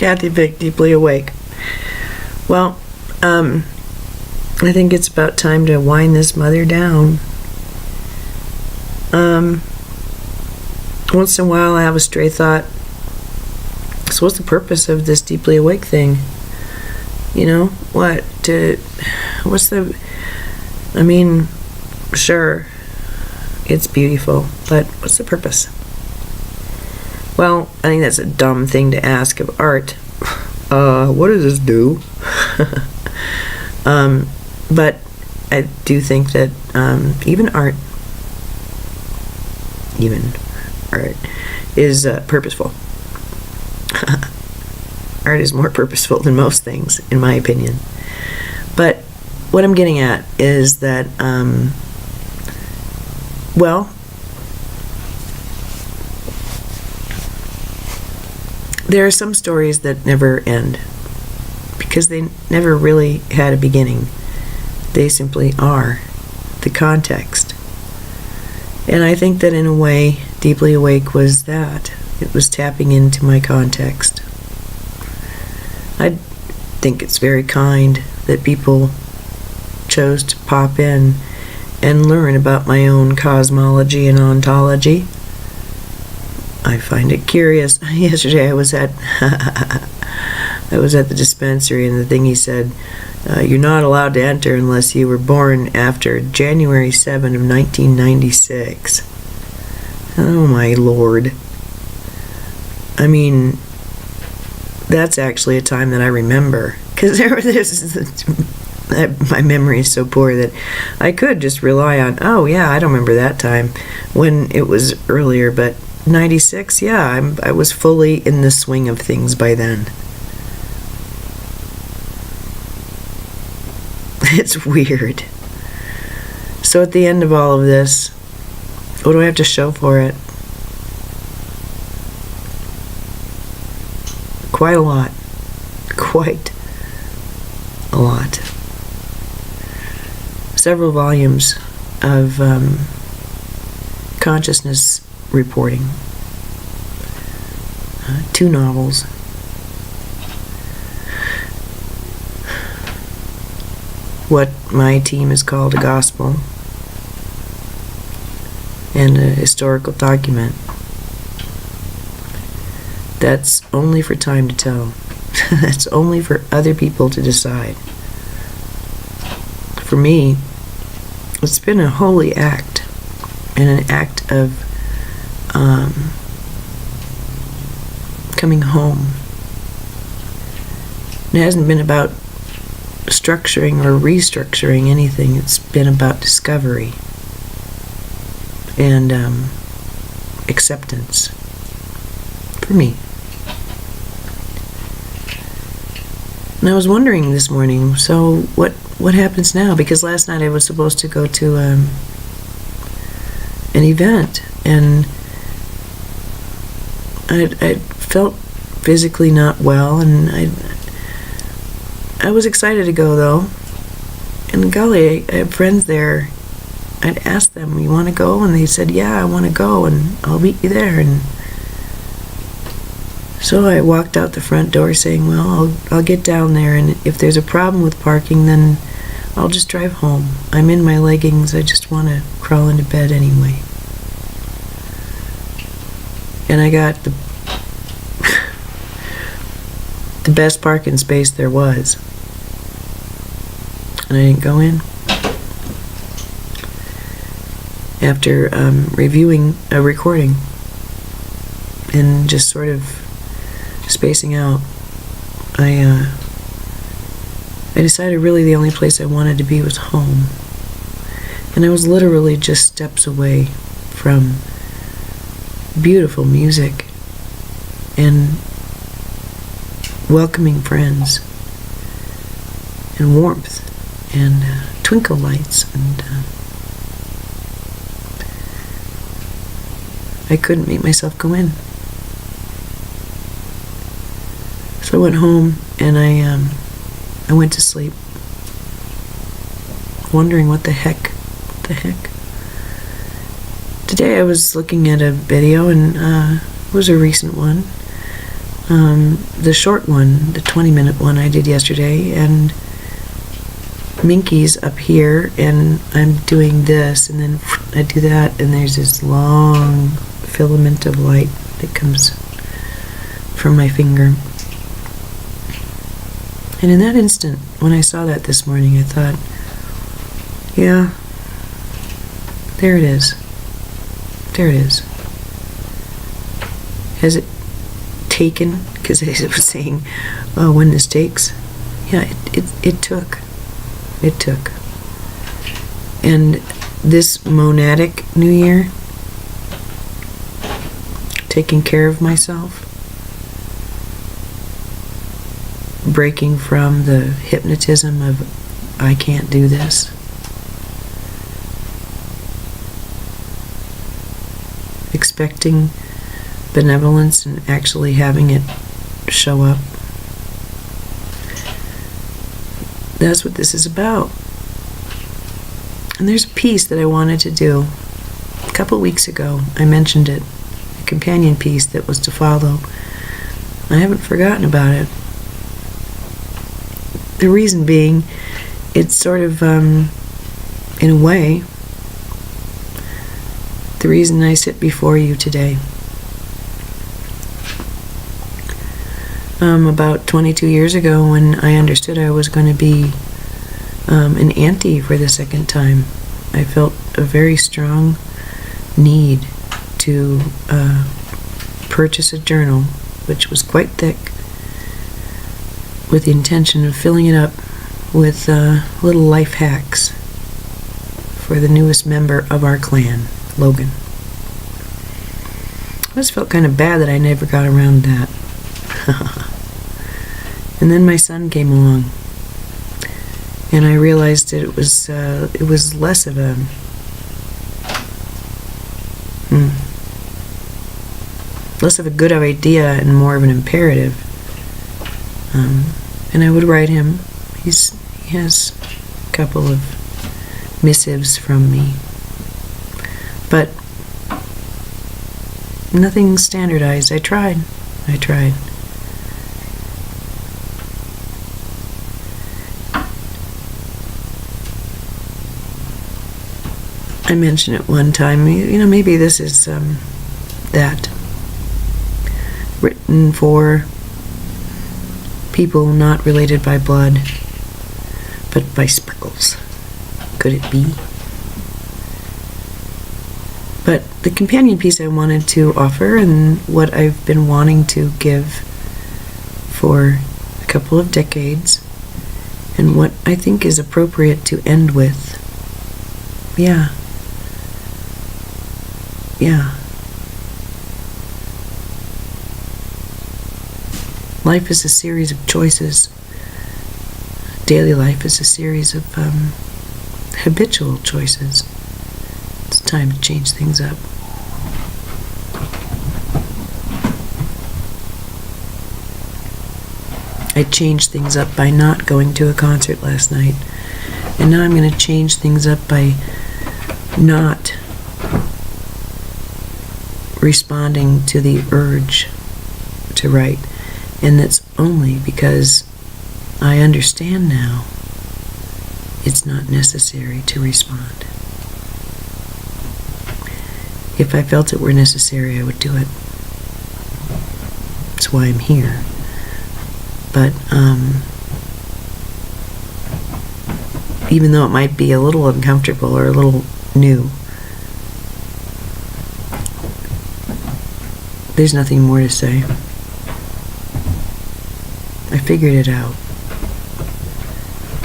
Kathy Vick, Deeply Awake. Well, I think it's about time to wind this mother down. Once in a while I have a stray thought. So what's the purpose of this Deeply Awake thing? You know, sure, it's beautiful, but what's the purpose? Well, I think that's a dumb thing to ask of art. What does this do? But I do think that even art is purposeful. Art is more purposeful than most things, in my opinion. But what I'm getting at is that, there are some stories that never end because they never really had a beginning. They simply are the context. And I think that in a way, Deeply Awake was that. It was tapping into my context. I think it's very kind that people chose to pop in and learn about my own cosmology and ontology. I find it curious. Yesterday I was at the dispensary, and the thingy said, you're not allowed to enter unless you were born after January 7 of 1996. Oh my Lord. I mean, that's actually a time that I remember, because my memory is so poor that I could just rely on, oh yeah, I don't remember that time when it was earlier, but 96, yeah, I was fully in the swing of things by then. It's weird. So at the end of all of this, what do I have to show for it? Quite a lot. Quite a lot. Several volumes of consciousness reporting. 2 novels. What my team has called a gospel. And a historical document. That's only for time to tell. That's only for other people to decide. For me, it's been a holy act, and an act of coming home. It hasn't been about structuring or restructuring anything. It's been about discovery and acceptance for me. And I was wondering this morning, so what happens now? Because last night I was supposed to go to an event, and I felt physically not well, and I was excited to go though. And golly, I have friends there. I'd asked them, you want to go? And they said, yeah, I want to go, and I'll meet you there. And so I walked out the front door saying, well, I'll get down there, and if there's a problem with parking, then I'll just drive home. I'm in my leggings. I just want to crawl into bed anyway. And I got the best parking space there was. And I didn't go in. After reviewing a recording and just sort of spacing out, I decided really the only place I wanted to be was home. And I was literally just steps away from beautiful music and welcoming friends and warmth and twinkle lights, and I couldn't make myself go in. So I went home and I went to sleep, wondering what the heck. Today I was looking at a video, and it was a recent one, The short one, the 20-minute one I did yesterday, and Minky's up here, and I'm doing this, and then I do that, and there's this long filament of light that comes from my finger. And in that instant, when I saw that this morning, I thought, yeah, there it is. There it is. Has it taken? Because I was saying, when this takes. Yeah, it took. It took. And this monadic New Year, taking care of myself, breaking from the hypnotism of I can't do this, expecting benevolence and actually having it show up. That's what this is about. And there's a piece that I wanted to do. A couple weeks ago, I mentioned it. A companion piece that was to follow. I haven't forgotten about it. The reason being, it's sort of, in a way, the reason I sit before you today. About 22 years ago, when I understood I was going to be an auntie for the second time, I felt a very strong need to purchase a journal, which was quite thick, with the intention of filling it up with little life hacks for the newest member of our clan, Logan. I just felt kind of bad that I never got around to that. And then my son came along, and I realized that it was less of a good idea and more of an imperative. And I would write him. He has a couple of missives from me, but nothing standardized. I tried. I mentioned it one time, maybe this is that. Written for people not related by blood, but by sprinkles. Could it be? But the companion piece I wanted to offer, and what I've been wanting to give for a couple of decades, and what I think is appropriate to end with. Yeah. Life is a series of choices. Daily life is a series of habitual choices. It's time to change things up. I changed things up by not going to a concert last night. And now I'm going to change things up by not responding to the urge to write. And that's only because I understand now it's not necessary to respond. If I felt it were necessary, I would do it. That's why I'm here. But even though it might be a little uncomfortable or a little new, there's nothing more to say. I figured it out.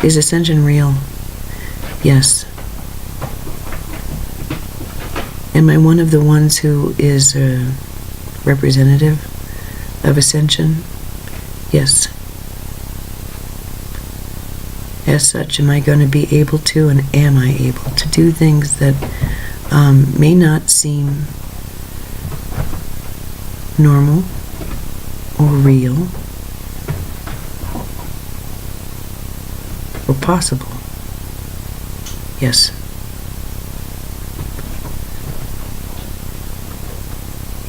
Is ascension real? Yes. Am I one of the ones who is a representative of ascension? Yes. As such, am I going to be able to, and am I able to do things that may not seem normal or real or possible? Yes.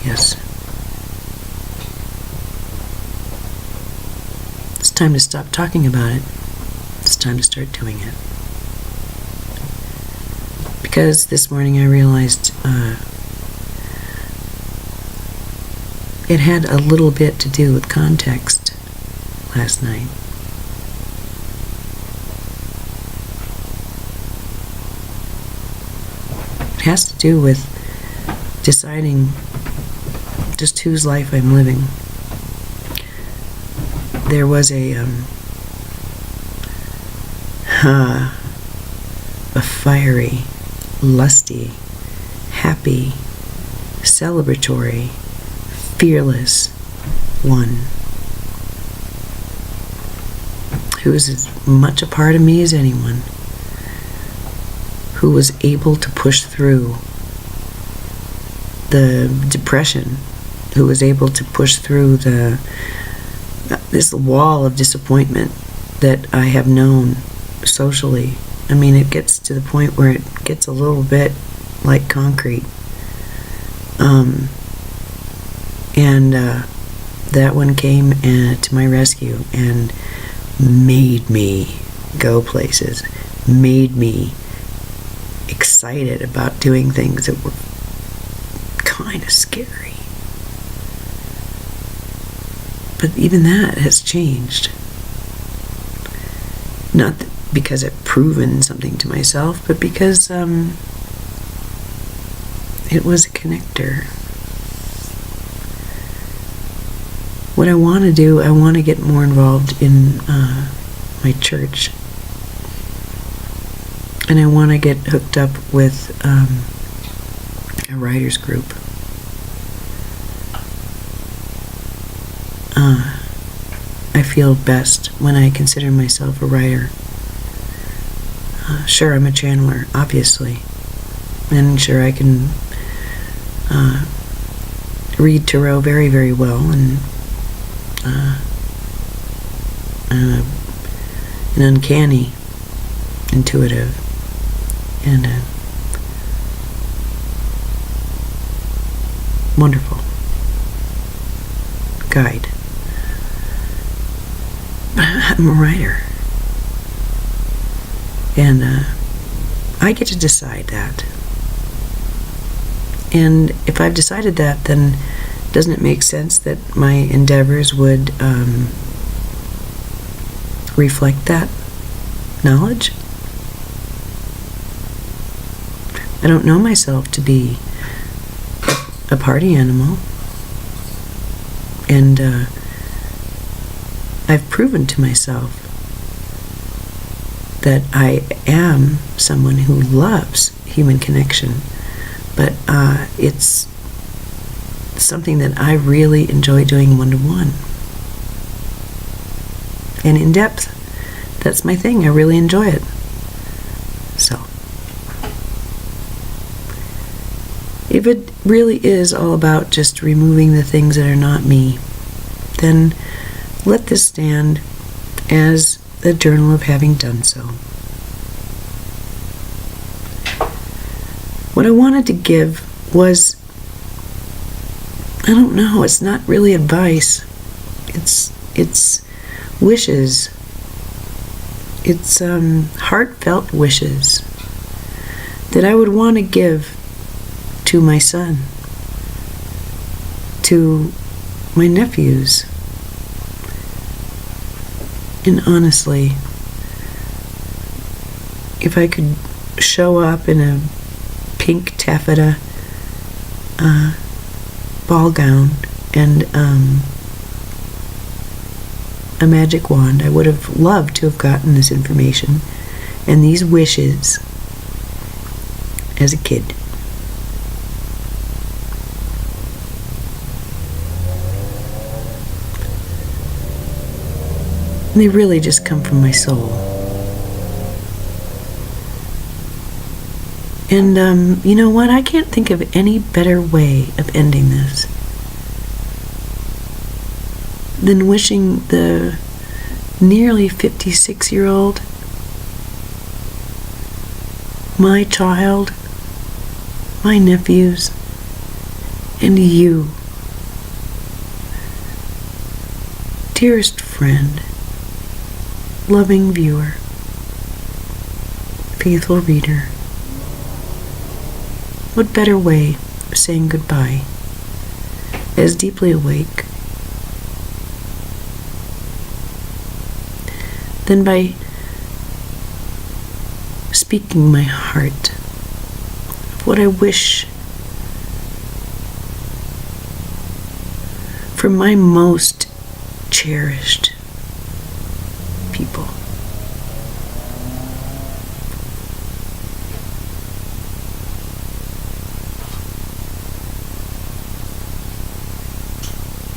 Yes. time to stop talking about it. It's time to start doing it. Because this morning I realized it had a little bit to do with context last night. It has to do with deciding just whose life I'm living. There was a fiery, lusty, happy, celebratory, fearless one who was as much a part of me as anyone, who was able to push through the depression, who was able to push through this wall of disappointment that I have known socially. I mean, it gets to the point where it gets a little bit like concrete. That one came to my rescue and made me go places, made me excited about doing things that were kind of scary. But even that has changed. Not because I've proven something to myself, but because it was a connector. What I want to do, I want to get more involved in my church. And I want to get hooked up with a writers group. I feel best when I consider myself a writer. Sure, I'm a channeler, obviously. And sure, I can read tarot very, very well, and an uncanny, intuitive, and a wonderful guide. But I'm a writer. And I get to decide that. And if I've decided that, then doesn't it make sense that my endeavors would reflect that knowledge? I don't know myself to be a party animal. And I've proven to myself that I am someone who loves human connection, but it's something that I really enjoy doing one-to-one. And in depth, that's my thing. I really enjoy it. So, if it really is all about just removing the things that are not me, then let this stand as the journal of having done so. What I wanted to give was, I don't know, it's not really advice. It's wishes. It's heartfelt wishes that I would want to give to my son, to my nephews. And honestly, if I could show up in a pink taffeta ball gown and a magic wand, I would have loved to have gotten this information and these wishes as a kid. And they really just come from my soul. And you know what? I can't think of any better way of ending this than wishing the nearly 56-year-old, my child, my nephews, and you, dearest friend, loving viewer, faithful reader, what better way of saying goodbye, as deeply awake, than by speaking my heart of what I wish for my most cherished people.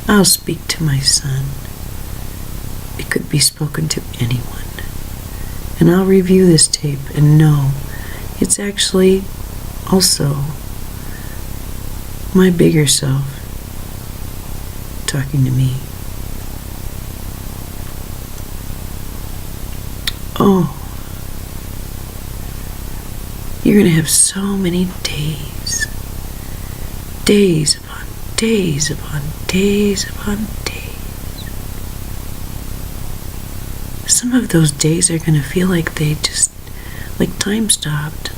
I'll speak to my son. It could be spoken to anyone. And I'll review this tape and know it's actually also my bigger self talking to me. Oh, you're going to have so many days. Days upon days upon days upon days. Some of those days are going to feel like they just, like time stopped.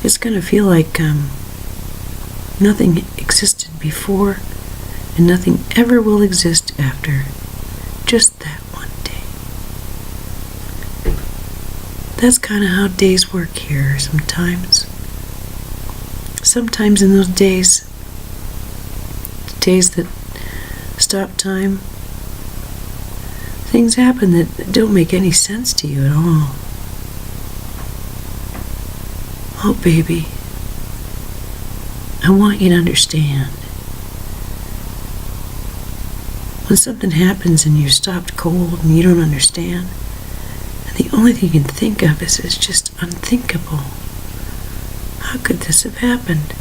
It's going to feel like nothing existed before and nothing ever will exist after. Just that one day. That's kind of how days work here sometimes. Sometimes in those days that stop time, things happen that don't make any sense to you at all. Oh, baby, I want you to understand. When something happens and you're stopped cold and you don't understand, and the only thing you can think of is it's just unthinkable. How could this have happened?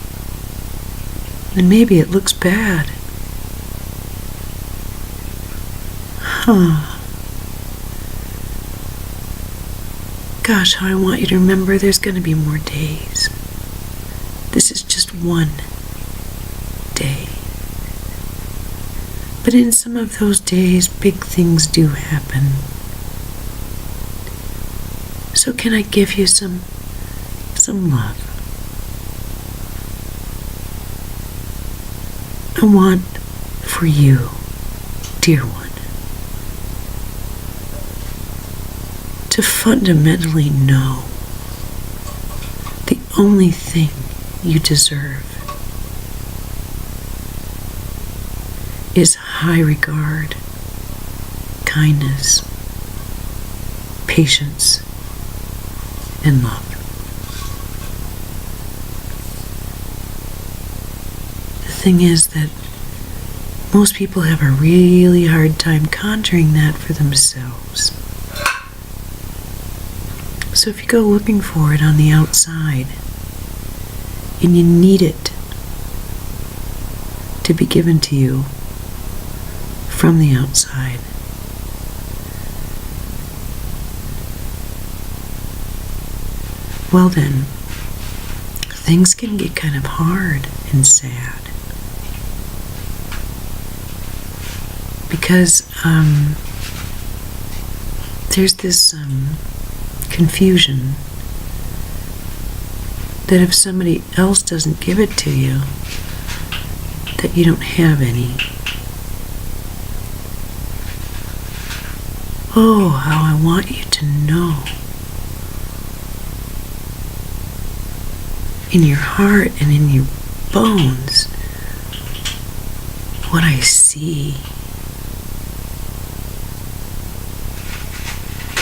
And maybe it looks bad. Gosh, how I want you to remember there's going to be more days. This is just one day. But in some of those days, big things do happen. So can I give you some love? I want for you, dear one, to fundamentally know the only thing you deserve is high regard, kindness, patience, and love. The thing is that most people have a really hard time conjuring that for themselves. So if you go looking for it on the outside, and you need it to be given to you from the outside, well then, things can get kind of hard and sad. Because there's this confusion that if somebody else doesn't give it to you, that you don't have any. Oh, how I want you to know in your heart and in your bones what I see.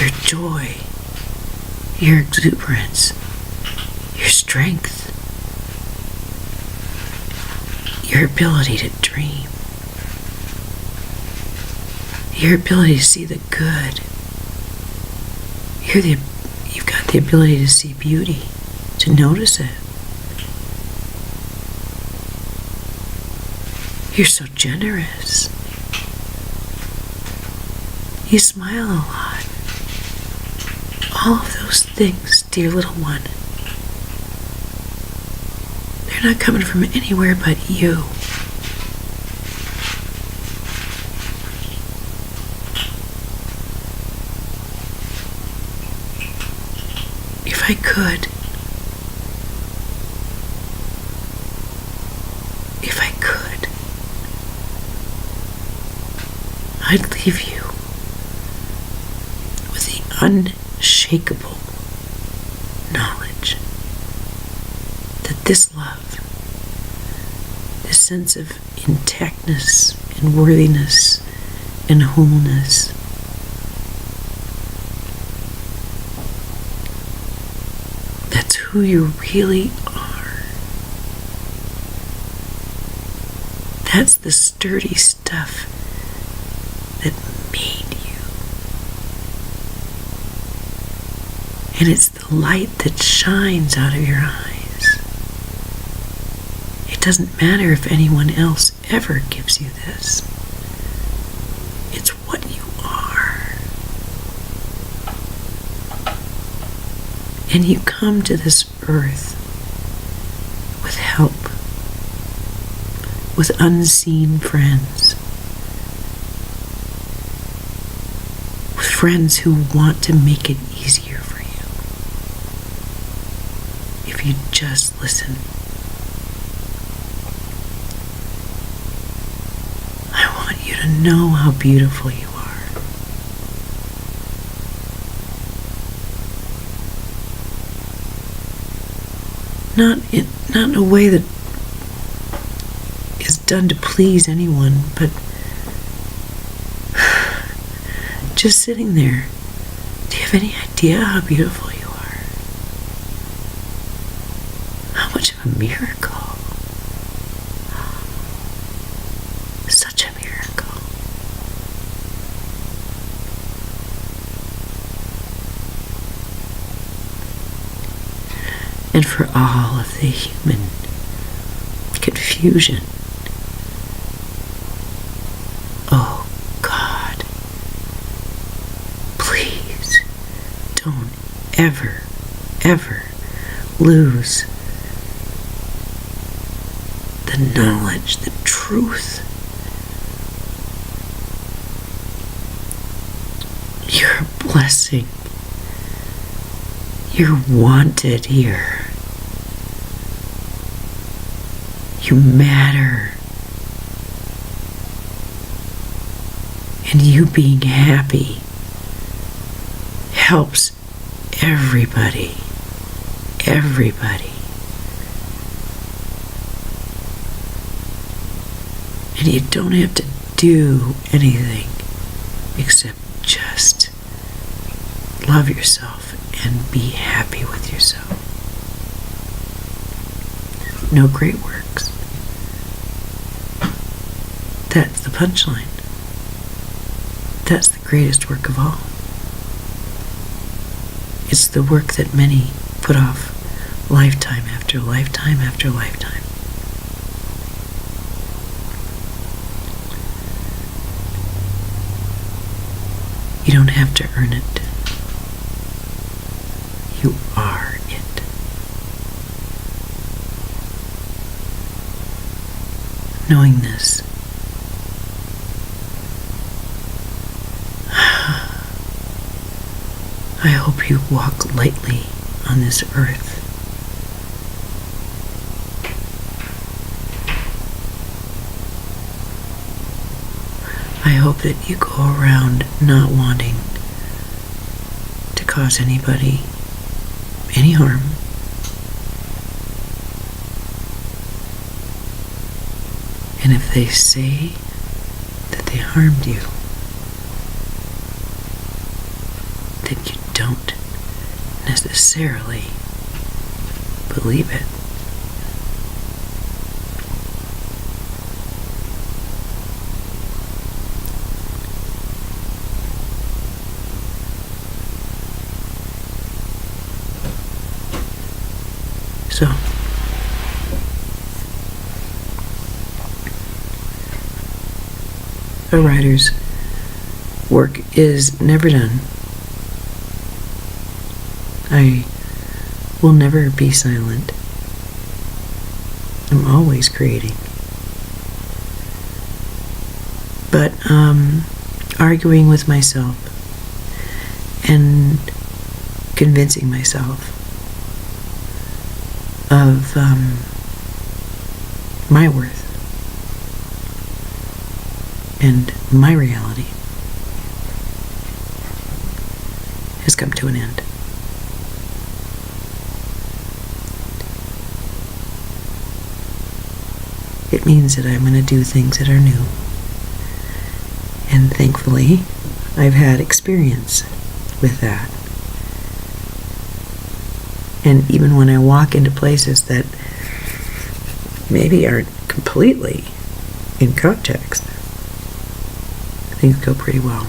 Your joy, your exuberance, your strength, your ability to dream, your ability to see the good. You've got the ability to see beauty, to notice it. You're so generous. You smile a lot. All of those things, dear little one, they're not coming from anywhere but you. I could, I'd leave you with the unshakable knowledge that this love, this sense of intactness and worthiness and wholeness, that's who you really are. That's the sturdy stuff that made you. And it's the light that shines out of your eyes. It doesn't matter if anyone else ever gives you this. It's what you are. And you come to this earth with help, with unseen friends, with friends who want to make it easier for you. If you just listen. I want you to know how beautiful you are. Not in a way that is done to please anyone, but just sitting there. Do you have any idea how beautiful you are? How much of a miracle. Such a miracle. And for all of the human confusion, oh God, please don't ever, ever lose the knowledge, the truth. You're a blessing. You're wanted here. You matter. And you being happy helps everybody. Everybody. And you don't have to do anything except just love yourself and be happy with yourself. No great works. That's the punchline. That's the greatest work of all. It's the work that many put off lifetime after lifetime after lifetime. You don't have to earn it. You are it. Knowing this, I hope you walk lightly on this earth. I hope that you go around not wanting to cause anybody any harm. And if they say that they harmed you, then you don't necessarily believe it. So, a writer's work is never done. I will never be silent. I'm always creating. But arguing with myself and convincing myself of my worth and my reality has come to an end. It means that I'm going to do things that are new. And thankfully, I've had experience with that. And even when I walk into places that maybe aren't completely in context, things go pretty well.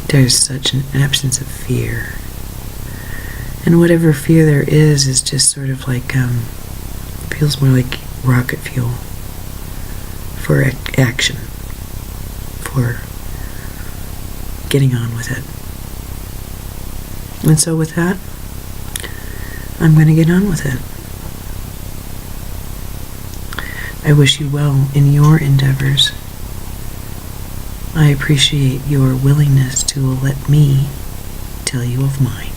There's such an absence of fear. And whatever fear there is just sort of like, feels more like rocket fuel for action, for getting on with it. And so with that, I'm going to get on with it. I wish you well in your endeavors. I appreciate your willingness to let me tell you of mine.